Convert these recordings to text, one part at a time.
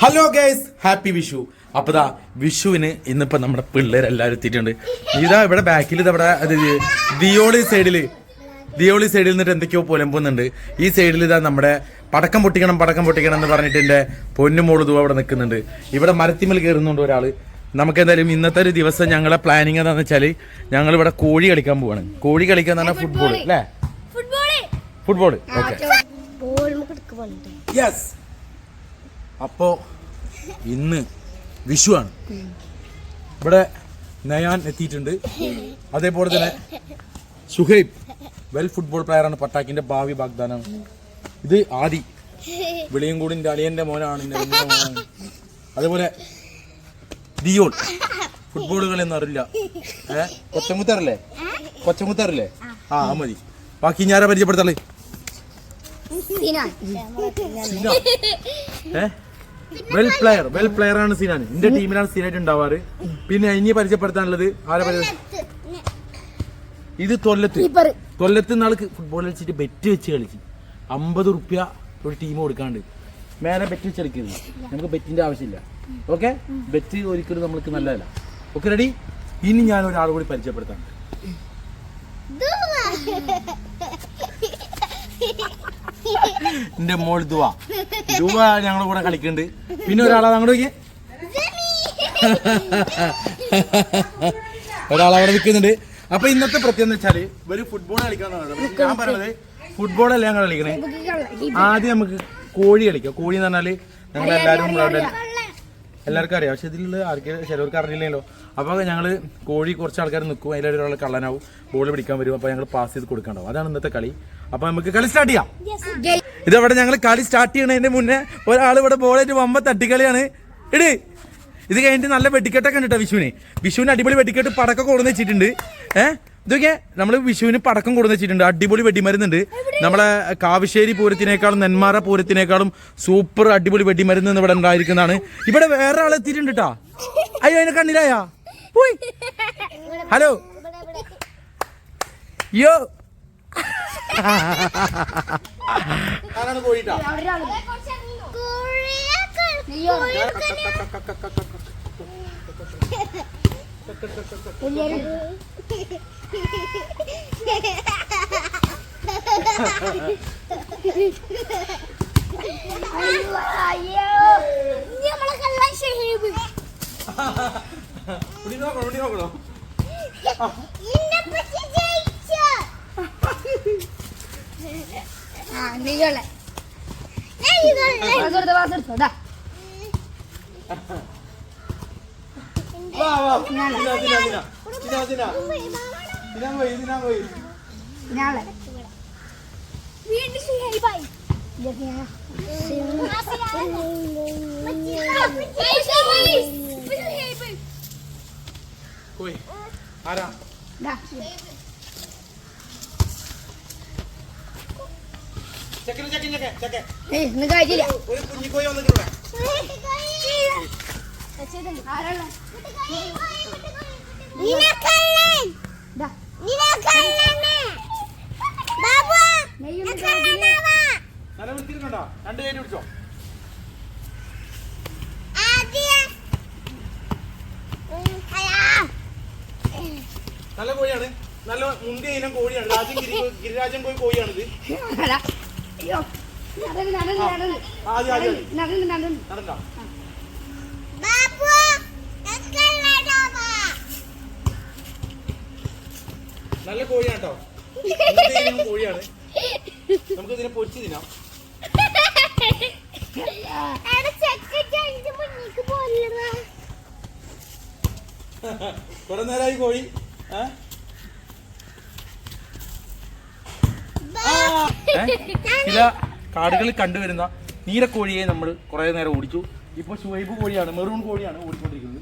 Hello guys, happy Vishu. അപ്പോൾ ദാ വിഷുവിന് ഇന്നിപ്പോൾ നമ്മുടെ പിള്ളേരെല്ലാവരും എത്തിയിട്ടുണ്ട്. ഇതാ ഇവിടെ ബാക്കിൽ ഇതവിടെ ദിയോളി സൈഡിൽ നിന്നിട്ട് എന്തൊക്കെയോ പുലമ്പുന്നുണ്ട്. ഈ സൈഡിൽ ഇതാ നമ്മുടെ പടക്കം പൊട്ടിക്കണം എന്ന് പറഞ്ഞിട്ട് എൻ്റെ പൊന്നുമോള് ദൂ അവിടെ നിൽക്കുന്നുണ്ട്. ഇവിടെ മരത്തിമേൽ കയറുന്നുണ്ട് ഒരാൾ. നമുക്കെന്തായാലും ഇന്നത്തെ ഒരു ദിവസം ഞങ്ങളെ പ്ലാനിങ് എന്താണെന്ന് വെച്ചാൽ ഞങ്ങളിവിടെ കോഴി കളിക്കാൻ പോവാണ്. കോഴി കളിക്കാൻ പറഞ്ഞാൽ ഫുട്ബോൾ അല്ലേ? Football okay, yes. അപ്പോൾ ഇന്ന് വിഷു ആണ്. ഇവിടെ നയാൻ എത്തിയിട്ടുണ്ട്. അതേപോലെ തന്നെ സുഹൈബ് വെൽ ഫുട്ബോൾ പ്ലെയറാണ്, പട്ടാക്കിന്റെ ഭാവി വാഗ്ദാനം. ഇത് ആദി വിളിയങ്കൂടിന്റെ അളിയന്റെ മോനാണ്. അതേപോലെ ദിയോൾ ഫുട്ബോളുകളൊന്നും അറിയില്ല. കൊച്ചമുത്തറല്ലേ? ആ മതി. ബാക്കി ഞാനാ പരിചയപ്പെടുത്താള്. വെൽ പ്ലെയർ ആണ് സിനാൻ. എന്റെ ടീമിലാണ് സ്ഥിരമായിട്ട് ഉണ്ടാവാറ്. പിന്നെ ഇനി പരിചയപ്പെടുത്താനുള്ളത് ആരെ ഇത് തൊല്ലത്ത് നാൾക്ക് ഫുട്ബോൾ കളിച്ചിട്ട് ബെറ്റ് വെച്ച് കളിച്ച് 50 റുപ്യ ഒരു ടീം കൊടുക്കാണ്ട് മേലെ ബെറ്റ് വെച്ച് കളിക്കുന്നത്. നമുക്ക് ബെറ്റിന്റെ ആവശ്യമില്ല. ഓക്കെ, ബെറ്റ് ഒരിക്കലും നമ്മൾക്ക് നല്ലതല്ല. Okay, ready? ഇനി ഞാൻ ഒരാൾ കൂടി പരിചയപ്പെടുത്താം. എന്റെ മോൾ ദുവ ഞങ്ങളുടെ കൂടെ കളിക്കുന്നുണ്ട്. പിന്നെ ഒരാളാ അങ്ങോട്ട് നോക്കിയേ, ഒരാളവിടെ നിൽക്കുന്നുണ്ട്. അപ്പൊ ഇന്നത്തെ പ്രത്യേകത എന്ന് വെച്ചാല് ഒരു ഫുട്ബോൾ കളിക്കാന്നാണ് ഞാൻ പറയുന്നത്. ഫുട്ബോളല്ല ഞങ്ങൾ കളിക്കണേ. ആദ്യം നമുക്ക് കോഴി കളിക്കാം. കോഴി എന്ന് പറഞ്ഞാല് ഞങ്ങളെല്ലാരും എല്ലാവർക്കും അറിയാം, പക്ഷെ ഇതിലുള്ള ചിലവർക്ക് അറിയില്ലല്ലോ. അപ്പോൾ ഞങ്ങൾ കോഴി കുറച്ച് ആൾക്കാർ നിൽക്കും, അതിലൊരാൾ കള്ളനാവും, ബോൾ പിടിക്കാൻ വരും. അപ്പോൾ ഞങ്ങൾ പാസ് ചെയ്ത് കൊടുക്കണ്ടാവും. അതാണ് ഇന്നത്തെ കളി. അപ്പോൾ നമുക്ക് കളി സ്റ്റാർട്ട് ചെയ്യാം. ഇതവിടെ ഞങ്ങൾ കളി സ്റ്റാർട്ട് ചെയ്യണതിന്റെ മുന്നേ ഒരാൾ ഇവിടെ ബോളായിട്ട് വമ്പ തട്ടിക്കളിയാണ്. ഇത് കഴിഞ്ഞിട്ട് നല്ല വെടിക്കെട്ടൊക്കെ ഉണ്ട് കേട്ടോ. വിഷുവിന് അടിപൊളി വെടിക്കെട്ട് പടക്കം കൊടുന്ന് വെച്ചിട്ടുണ്ട്. ഇതൊക്കെ നമ്മൾ വിഷുവിന് പടക്കം കൊടുന്ന് വെച്ചിട്ടുണ്ട്. അടിപൊളി വെടിമരുന്നുണ്ട്. നമ്മളെ കാവശ്ശേരി പൂരത്തിനേക്കാളും നെന്മാറ പൂരത്തിനേക്കാളും സൂപ്പർ അടിപൊളി വെടിമരുന്ന് ഇവിടെ ഉണ്ടായിരിക്കുന്നതാണ്. ഇവിടെ വേറെ ആൾ എത്തിയിട്ടുണ്ട് കേട്ടോ. അയ്യോ, അതിനെ കണ്ണിലായാ? ഹലോ യോ, കോഴിട്ടാ നോക്കണോ? ആരാ ഒരു കുഞ്ഞിക്കോയി വന്നിട്ടുണ്ട്. നല്ല വൃത്തിയിലുണ്ടോ? 2 കൈ പിടിച്ചോ. നല്ല കോഴിയാണ്, നല്ല മുന്തിയ ഇനം കോഴിയാണ്. ഗിരിരാജൻ കോഴിയാണിത്. നല്ല കോഴിയാണ് കേട്ടോ. കോഴിയാണ്. നമുക്ക് ഇതിനെ പൊരിച്ച് തിന്നാം. കുറെ നേരമായി കോഴി. ചില കാടുകളിൽ കണ്ടുവരുന്ന നീലക്കോഴിയെ നമ്മൾ കുറെ നേരം ഓടിച്ചു. ഇപ്പൊ ശുവൈബ് കോഴിയാണ്, മെറൂൺ കോഴിയാണ് ഓടിക്കൊണ്ടിരിക്കുന്നത്.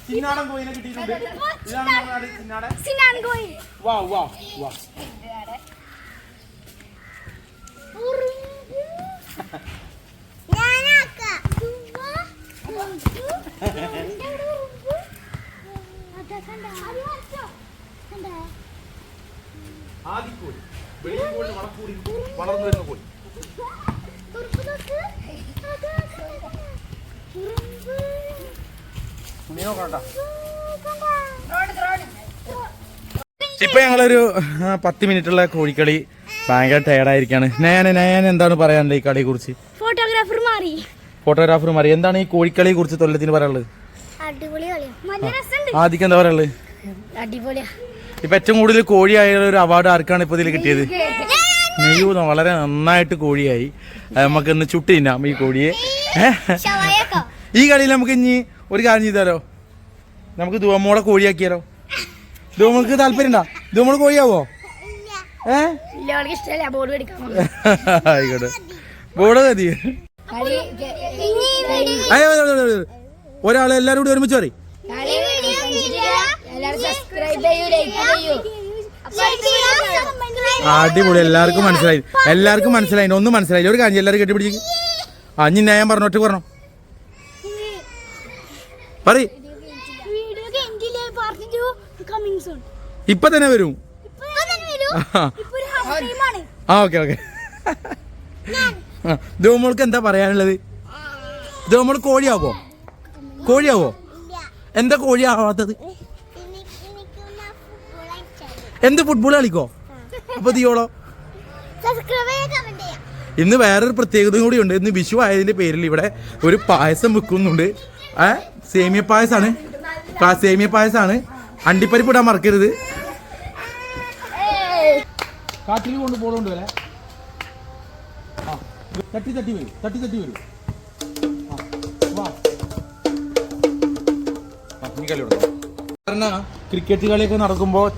ചിന്നാടൻ കോഴിനെ കിട്ടിയിട്ടുണ്ട്. ഇതാണ് ചിന്നാടൻ കോഴി. വാ വാ വാ. ആദിക്കോഴി വെളിയിൽ കോഴി വളക്കൂടി വളർന്നു വരുന്ന കോഴി. ഇപ്പൊ ഞങ്ങളൊരു 10 മിനിറ്റുള്ള കോഴിക്കളി ഭയങ്കര ടയർഡായിരിക്കാണ്. ഞാൻ എന്താണ് പറയാനുള്ളത് ഈ കളിയെ കുറിച്ച്? ഫോട്ടോഗ്രാഫർ മാറി. എന്താണ് ഈ കോഴിക്കളിയെ കുറിച്ച് തൊല്ലത്തിന് പറയാനുള്ളത്? ആദ്യം എന്താ പറയാനുള്ളത്? ഇപ്പൊ ഏറ്റവും കൂടുതൽ കോഴിയായ ഒരു അവാർഡ് ആർക്കാണ് ഇപ്പൊ ഇതിൽ കിട്ടിയത്? നെയ്യൂ. വളരെ നന്നായിട്ട് കോഴിയായി. നമുക്ക് ഇന്ന് ചുട്ട് തിന്നാം ഈ കോഴിയെ. ഈ കളിയിൽ നമുക്ക് ഇനി ഒരു കാര്യം ചെയ്താലോ, നമുക്ക് ധുവമ്മോടെ കോഴിയാക്കിയാലോ? ധുവമ്മക്ക് താല്പര്യം ഉണ്ടാ? ധുവമ്മോട് കോഴിയാവോ? ആയിക്കോട്ടെ, ബോർഡ് മതി. ഒരാള് എല്ലാരും കൂടി ഒരുമിച്ച് പറയും. അടിപൊളി. എല്ലാവർക്കും മനസ്സിലായി. ഒന്നും മനസ്സിലായില്ല. ഒരു കാര്യം എല്ലാവരും കെട്ടിപ്പിടിച്ച് അഞ്ഞി ഞാൻ പറഞ്ഞോട്ട് പറഞ്ഞോ പറ. ഇപ്പൊ തന്നെ വരും. ഓക്കെ. ധോമോൾക്ക് എന്താ പറയാനുള്ളത്? ധോമോൾ കോഴിയാവോ? എന്താ കോഴിയാവാത്തത്? എന്ത് ഫുട്ബോൾ കളിക്കോ? അപ്പൊ തീയോളോ? ഇന്ന് വേറൊരു പ്രത്യേകത കൂടി ഉണ്ട്. ഇന്ന് വിഷു ആയതിന്റെ പേരിൽ ഇവിടെ ഒരു പായസം വെക്കുന്നുണ്ട്. സേമിയ പായസാണ്. അണ്ടിപ്പരിപ്പ് ഇടാൻ മറക്കരുത്. കാട്ടിൽ കൊണ്ട് പോളുണ്ട് വരെ തട്ടി വരും. കാരണം ക്രിക്കറ്റ് കളിയൊക്കെ നടക്കുമ്പോൾ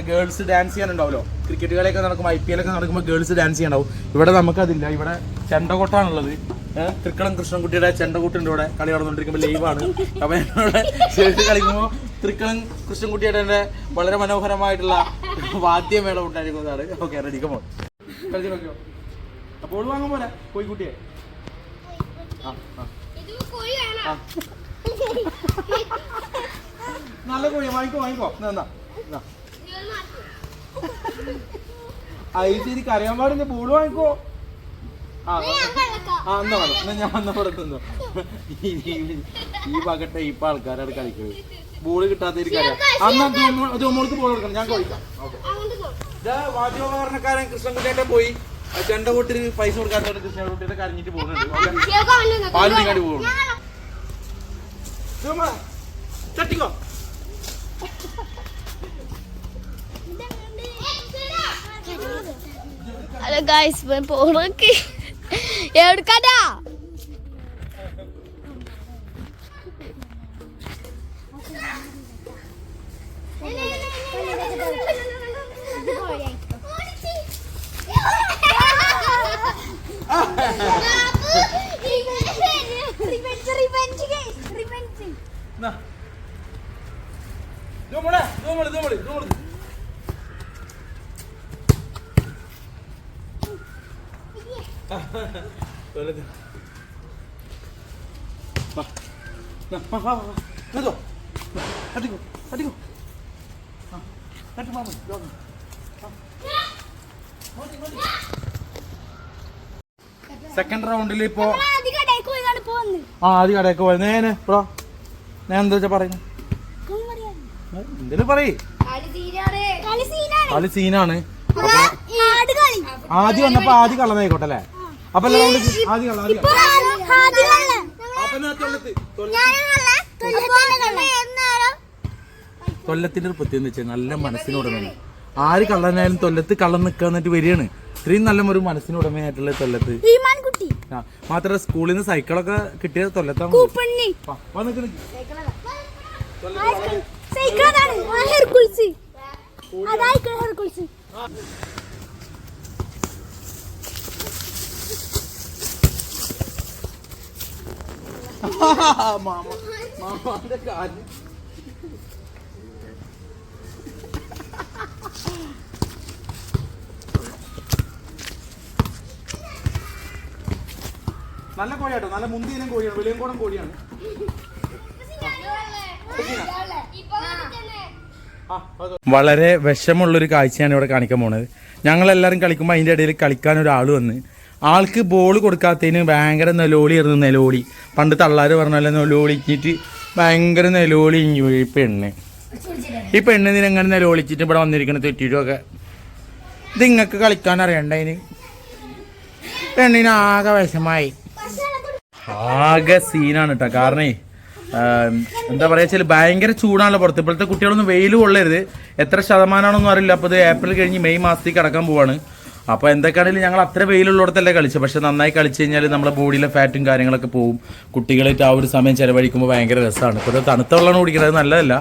ഗേൾസ് ഡാൻസ് ചെയ്യാനുണ്ടാവുമല്ലോ. ക്രിക്കറ്റ് കളിയൊക്കെ നടക്കുമ്പോൾ IPL ഒക്കെ നടക്കുമ്പോൾ ഗേൾസ് ഡാൻസ് ചെയ്യാനുണ്ടാവും. ഇവിടെ നമുക്കതില്ല. ഇവിടെ ചെണ്ടകൊട്ടാണുള്ളത്. തൃക്കളം കൃഷ്ണൻകുട്ടിയുടെ ചെണ്ടകൂട്ടുണ്ട്. ഇവിടെ കളി നടന്നുകൊണ്ടിരിക്കുമ്പോൾ ലൈവാണ്. അപ്പൊ ഞങ്ങളുടെ ചേർത്ത് കളിക്കുമ്പോൾ തൃക്കളം കൃഷ്ണൻകുട്ടിയുടെ വളരെ മനോഹരമായിട്ടുള്ള വാദ്യമേളം ഉണ്ടായിരിക്കുന്നതാണ്. ഓക്കെ, റെഡിക്കമോ കളിച്ച് നോക്കിയോ? അപ്പോൾ വാങ്ങാൻ പോലെ കോഴിക്കുട്ടിയെ. നല്ല കോഴിയാ, വാങ്ങിക്കോ. എന്നാ ശരി, കരയാൻ പാടില്ല. ബോള് വാങ്ങിക്കോ. എന്നാ വേണം. ഞാൻ പറഞ്ഞോ. ഈ പകട്ടെ ഇപ്പൊ ആൾക്കാരാണ് കളിക്കുന്നത്. ബോള് കിട്ടാത്തവർക്ക് അറിയാം. മോൾക്ക് ബോൾ കൊടുക്കണം. ഞാൻ കളിക്കാം. വാദ്യോപകരണക്കാരൻ കൃഷ്ണൻകുട്ടിയുടെ പോയി ചെണ്ടകൊട്ടിന് പൈസ കൊടുക്കാത്തവര് കൃഷ്ണൻകുട്ടിയുടെ കരഞ്ഞിട്ട് പോകുന്നുണ്ട്. പാല് നീങ്ങാണ്ടി പോകുന്നു. ചട്ടിക്കോ. ഹലോ ഗായ്സ്, പോണോക്ക് എവിടെക്കാടാ? സെക്കൻഡ് റൗണ്ടിൽ ഇപ്പോ ആദ്യ കടയൊക്കെ പോയത് നേനെ ബ്രോ. ഞാൻ എന്താ വെച്ചാ പറയുന്നത്? എന്തേലും പറയ്. കളി സീനാണ്. ആദ്യം വന്നപ്പോ ആദ്യം കള്ളനായിക്കോട്ടെ അല്ലേ? അപ്പൊ തൊല്ലത്തിന്റെ ഒരു പ്രത്യേകത വെച്ചാൽ നല്ല മനസ്സിനുടമയാണ്. ആര് കള്ളനായാലും തൊല്ലത്ത് കള്ളം നിക്കാന്നിട്ട് വരികയാണ്. ഇത്രയും നല്ല ഒരു മനസ്സിനുടമയായിട്ടുള്ള തൊല്ലത്ത്. മാത്രമല്ല സ്കൂളിൽ നിന്ന് സൈക്കിളൊക്കെ കിട്ടിയത് തൊല്ലത്താണ്. മാമാന്റെ കാര്യം നല്ല കോഴിയാട്ടോ. നല്ല മുന്തിയിലും കോഴിയാണ്. വെളിയങ്കോടൻ കോഴിയാണ്. വളരെ വിഷമുള്ളൊരു കാഴ്ചയാണ് ഇവിടെ കാണിക്കാൻ പോണത്. ഞങ്ങളെല്ലാവരും കളിക്കുമ്പോൾ അതിൻ്റെ ഇടയിൽ കളിക്കാൻ ഒരാൾ വന്ന് ആൾക്ക് ബോൾ കൊടുക്കാത്തതിന് ഭയങ്കര നെലോളിയായിരുന്നു. നെലോളി പണ്ട് തള്ളാർ പറഞ്ഞാൽ നെലോളിച്ചിട്ട് ഭയങ്കര നെലോളി. ഈ പെണ്ണിന് എങ്ങനെ നെലോളിച്ചിട്ട് ഇവിടെ വന്നിരിക്കുന്നത് തെറ്റിയിട്ടൊക്കെ. ഇത് നിങ്ങൾക്ക് കളിക്കാൻ അറിയണ്ട. അതിന് പെണ്ണിന് ആകെ വിഷമായി, ആകെ സീനാണ് കേട്ടോ. കാരണം എന്താ പറയുക വെച്ചാൽ ഭയങ്കര ചൂടാണല്ലോ പുറത്ത്. ഇപ്പോഴത്തെ കുട്ടികളൊന്നും വെയിൽ കൊള്ളരുത്. എത്ര ശതമാനമാണെന്നും അറിയില്ല. അപ്പോൾ ഇത് ഏപ്രിൽ കഴിഞ്ഞ് മെയ് മാസത്തേക്ക് കടക്കാൻ പോവാണ്. അപ്പോൾ എന്തൊക്കെയാണെങ്കിലും ഞങ്ങൾ അത്ര വെയിലുള്ളിടത്തല്ലേ കളിച്ചത്. പക്ഷെ നന്നായി കളിച്ച് കഴിഞ്ഞാൽ നമ്മുടെ ബോഡിയിലെ ഫാറ്റും കാര്യങ്ങളൊക്കെ പോകും. കുട്ടികളായിട്ട് ആ ഒരു സമയം ചിലവഴിക്കുമ്പോൾ ഭയങ്കര രസമാണ്. ഇപ്പോൾ തണുത്ത വെള്ളം കുടിക്കുന്നത് നല്ലതല്ല.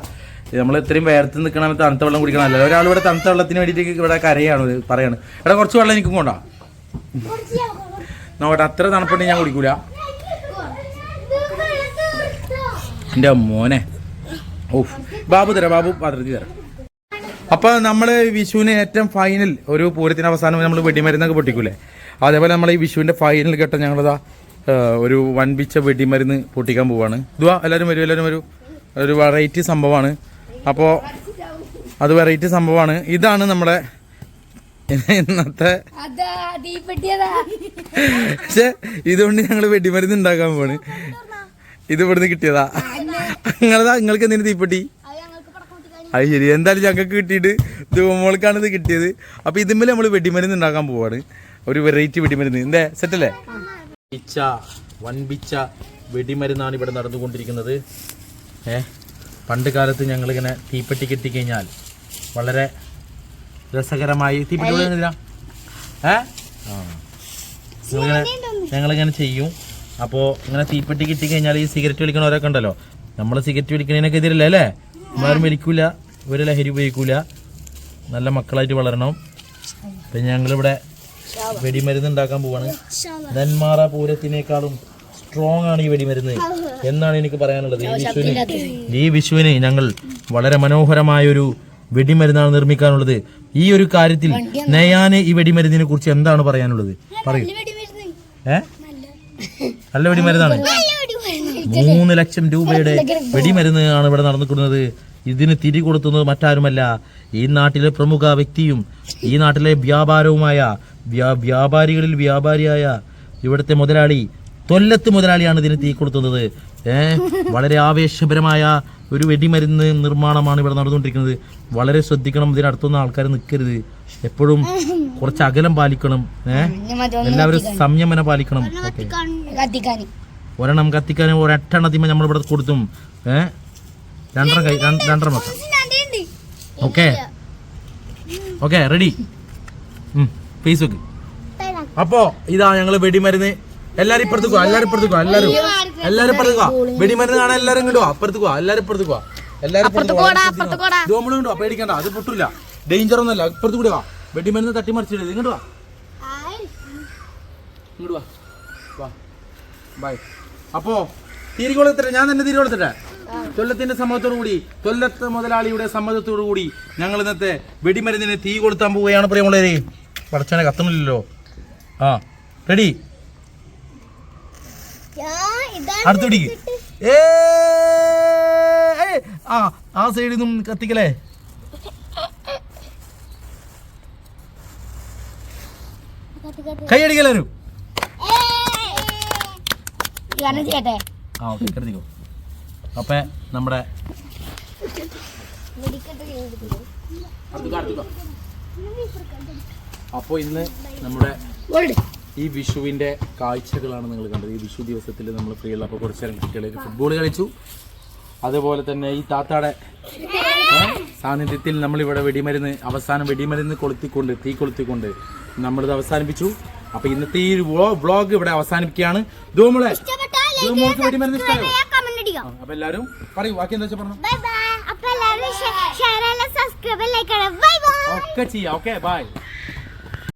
നമ്മൾ ഇത്രയും വേർത്ത് നിൽക്കണം, തണുത്ത വെള്ളം കുടിക്കണം നല്ലത്. ഒരാൾ ഇവിടെ തണുത്ത വെള്ളത്തിന് വേണ്ടിയിട്ട് ഇവിടെ കരയാണ്, പറയാണ് എടാ കുറച്ച് വെള്ളം എനിക്കും കൊണ്ടാ നോട്ടെ. അത്ര തണുപ്പുണ്ടെങ്കിൽ ഞാൻ കുടിക്കൂല. എൻ്റെ മോനെ ഓഹ് ബാബു തരാം, ബാബു പാത്രത്തിൽ തരാം. അപ്പോൾ നമ്മൾ വിഷുവിന് ഏറ്റവും ഫൈനൽ ഒരു പൂരത്തിന് അവസാനം നമ്മൾ വെടിമരുന്നൊക്കെ പൊട്ടിക്കൂലേ, അതേപോലെ നമ്മൾ ഈ വിഷുവിൻ്റെ ഫൈനൽ ഘട്ടം ഞങ്ങളിതാ ഒരു വൻപിച്ച വെടിമരുന്ന് പൊട്ടിക്കാൻ പോവാണ്. ഇതുവാ എല്ലാവരും വരും, എല്ലാവരും വരും. ഒരു വെറൈറ്റി സംഭവമാണ്. അപ്പോൾ അത് വെറൈറ്റി സംഭവമാണ്. ഇതാണ് നമ്മുടെ ഇന്നത്തെ. പക്ഷെ ഇതുകൊണ്ട് ഞങ്ങൾ വെടിമരുന്ന് ഉണ്ടാക്കാൻ പോവാണ്. ഇത് ഇവിടുന്ന് കിട്ടിയതാ. നിങ്ങൾക്ക് എന്തിനു തീപ്പെട്ടി? അത് ശരി. എന്തായാലും ഞങ്ങൾക്ക് കിട്ടിയിട്ട് ധൂമോൾക്കാണ് ഇത് കിട്ടിയത്. അപ്പോൾ ഇതിന്മേൽ നമ്മൾ വെടിമരുന്ന് ഉണ്ടാക്കാൻ പോവാണ്. ഒരു വെറൈറ്റി വെടിമരുന്ന്. എന്തേ സെറ്റല്ലേ? വൻപിച്ച വെടിമരുന്നാണ് ഇവിടെ നടന്നുകൊണ്ടിരിക്കുന്നത്. പണ്ട് കാലത്ത് ഞങ്ങളിങ്ങനെ തീപ്പെട്ടി കിട്ടിക്കഴിഞ്ഞാൽ വളരെ രസകരമായി തീപ്പെട്ടി ഞങ്ങളിങ്ങനെ ചെയ്യും. അപ്പോൾ ഇങ്ങനെ തീപ്പെട്ടി കിട്ടിക്കഴിഞ്ഞാൽ ഈ സിഗരറ്റ് വലിക്കണവരൊക്കെ ഉണ്ടല്ലോ, നമ്മൾ സിഗരറ്റ് വലിക്കണതിനൊക്കെ എതിരല്ലേ അല്ലേ? നമ്മളാരും വലിക്കൂല, ഒരു ലഹരി ഉപയോഗിക്കൂല, നല്ല മക്കളായിട്ട് വളരണം. അപ്പം ഞങ്ങളിവിടെ വെടിമരുന്ന് ഉണ്ടാക്കാൻ പോവാണ്. നെന്മാറ പൂരത്തിനേക്കാളും സ്ട്രോങ് ആണ് ഈ വെടിമരുന്ന് എന്നാണ് എനിക്ക് പറയാനുള്ളത്. ഈ വിഷുവിന് ഞങ്ങൾ വളരെ മനോഹരമായൊരു വെടിമരുന്നാണ് നിർമ്മിക്കാനുള്ളത്. ഈ ഒരു കാര്യത്തിൽ നയാന് ഈ വെടിമരുന്നിനെ കുറിച്ച് എന്താണ് പറയാനുള്ളത്? പറയൂ. നല്ല വെടിമരുന്നാണ്. 3 ലക്ഷം രൂപയുടെ വെടിമരുന്ന് ആണ് ഇവിടെ നടന്നിക്കുന്നത്. ഇതിന് തിരി കൊടുത്തുന്നത് മറ്റാരുമല്ല, ഈ നാട്ടിലെ പ്രമുഖ വ്യക്തിയും ഈ നാട്ടിലെ വ്യാപാരവുമായ വ്യാപാരികളിൽ വ്യാപാരിയായ ഇവിടുത്തെ മുതലാളി തൊല്ലത്ത് മുതലാളിയാണ് ഇതിന് തീ കൊടുത്തുന്നത്. വളരെ ആവേശപരമായ ഒരു വെടിമരുന്ന് നിർമ്മാണമാണ് ഇവിടെ നടന്നുകൊണ്ടിരിക്കുന്നത്. വളരെ ശ്രദ്ധിക്കണം, ഇതിനടുത്തൊന്നും ആൾക്കാർ നിൽക്കരുത്. എപ്പോഴും കുറച്ച് അകലം പാലിക്കണം. എല്ലാവരും സംയമനം പാലിക്കണം. ഒരെണ്ണം കത്തിക്കാനും ഒരെട്ടെണ്ണത്തിമ നമ്മളിവിടെ കൊടുത്തും. രണ്ടെണ്ണം വെക്കാം. Okay okay ready. ഫേസ് വെക്ക്. അപ്പോ ഇതാ ഞങ്ങള് വെടിമരുന്ന്. എല്ലാരും ഇപ്പുറത്തേക്ക് പോവാ, എല്ലാരും ഇപ്പുറത്തേക്ക് പോവാ, എല്ലാരും ഇപ്പുറത്തേക്ക് പോവാ. വെടിമരുന്ന് കാണാൻ എല്ലാരും ഇങ്ങോട്ട് പോവാ, അപ്പുറത്തേക്ക് പോവാ, എല്ലാരും ഇപ്പുറത്തേക്ക് പോവാ, എല്ലാരും ഇങ്ങോട്ട് പേടിക്കണ്ട, അത് പൊട്ടില്ല, ഡേഞ്ചർ ഒന്നുമല്ല. ഇപ്പുറത്ത് കൂടെ വാ, വെടിമരുന്ന് തട്ടി മറിച്ചിടരുത്. ഇങ്ങോട്ട് വാ, ഇങ്ങോട്ട് വാ, വാ ബൈ. അപ്പോ തിരികൊളുത്തിട്ടെ, ഞാൻ തന്നെ തിരികൊളുത്തിട്ടെ. തൊല്ലത്തിന്റെ സമ്മതത്തോടു കൂടി, തൊല്ലത്ത് മുതലാളിയുടെ സമ്മതത്തോടു കൂടി ഞങ്ങൾ ഇന്നത്തെ വെടിമരുന്നിന് തീ കൊളുത്താൻ പോവുകയാണ്. പ്രിയമുള്ളവരെ, പടച്ചോനെ കത്തണില്ലല്ലോ. ആ റെഡി, അടുത്തുപിടിക്ക്. ആ സൈഡിൽ നിന്നും കത്തിക്കലേ. കൈയടിക്കലാരും. ആ ഓക്കെ കരുതിക്കോ. അപ്പൊ നമ്മുടെ അപ്പോ ഇന്ന് നമ്മുടെ ഈ വിഷുവിന്റെ കാഴ്ചകളാണ് നിങ്ങൾ കണ്ടത്. ഈ വിഷു ദിവസത്തിൽ നമ്മൾ ഫ്രീ ഉള്ള അപ്പോൾ കുറച്ച് നേരം കുട്ടികളെ ഫുട്ബോൾ കളിച്ചു. അതുപോലെ തന്നെ ഈ താത്താടെ സാന്നിധ്യത്തിൽ നമ്മളിവിടെ വെടിമരുന്ന് കൊളുത്തിക്കൊണ്ട് തീ കൊളുത്തിക്കൊണ്ട് നമ്മളിത് അവസാനിപ്പിച്ചു. അപ്പൊ ഇന്നത്തെ ഈ വ്ളോഗ് ഇവിടെ അവസാനിപ്പിക്കുകയാണ്. വെടിമരുന്ന് ഇഷ്ടമായോ? അപ്പൊ എല്ലാരും പറയൂ, ബാക്കി എന്താ വെച്ചാൽ പറഞ്ഞു ഒക്കെ ചെയ്യാം. Okay bye.